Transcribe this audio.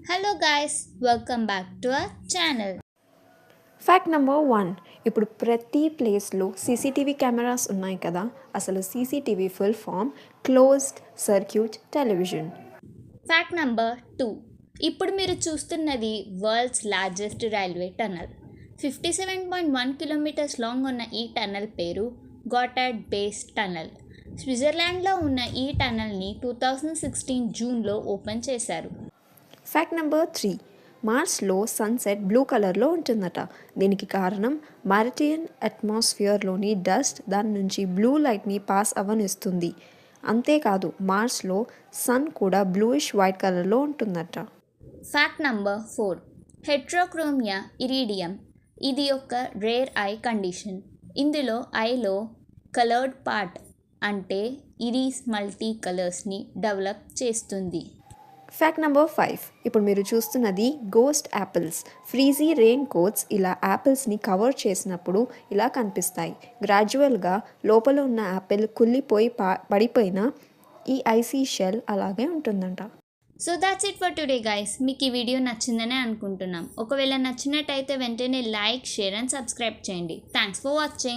Hello guys, welcome back to our channel. Fact number 1. ఇప్పుడు ప్రతి ప్లేస్లో సీసీటీవీ కెమెరాస్ ఉన్నాయి కదా. అసలు CCTV full form closed circuit television. Fact number 2. ఇప్పుడు మీరు చూస్తున్నది world's largest railway tunnel. 57.1 kilometres long ఉన్న ఈ టనల్ పేరు గాటార్డ్ బేస్ టనల్. స్విట్జర్లాండ్లో ఉన్న ఈ టనల్ని 2016 జూన్లో ఓపెన్ చేశారు. Fact number 3. మార్స్లో సన్సెట్ బ్లూ కలర్లో ఉంటుందట. దీనికి కారణం మారిటియన్ అట్మాస్ఫియర్లోని డస్ట్ దాని నుంచి బ్లూ లైట్ని పాస్ అవ్వనిస్తుంది. అంతేకాదు మార్స్లో సన్ కూడా బ్లూయిష్ వైట్ కలర్లో ఉంటుందట. Fact number 4. హెట్రోక్రోమియా ఇరీడియం ఇది ఒక రేర్ ఐ కండిషన్. ఇందులో ఐలో కలర్డ్ పార్ట్ అంటే ఇరీస్ మల్టీ కలర్స్ని డెవలప్ చేస్తుంది. Fact number 5. ఇప్పుడు మీరు చూస్తున్నది ghost apples. Frizzy rain coats ఇలా యాపిల్స్ని కవర్ చేసినప్పుడు ఇలా కనిపిస్తాయి. గ్రాడ్యువల్గా లోపల ఉన్న యాపిల్ కుళ్ళిపోయి పడిపోయిన ఈ ఐసీ షెల్ అలాగే ఉంటుందంట. So that's it for today guys. మీకు ఈ వీడియో నచ్చిందనే అనుకుంటున్నాం. ఒకవేళ నచ్చినట్టయితే వెంటనే లైక్, షేర్ అండ్ సబ్స్క్రైబ్ చేయండి. Thanks for watching.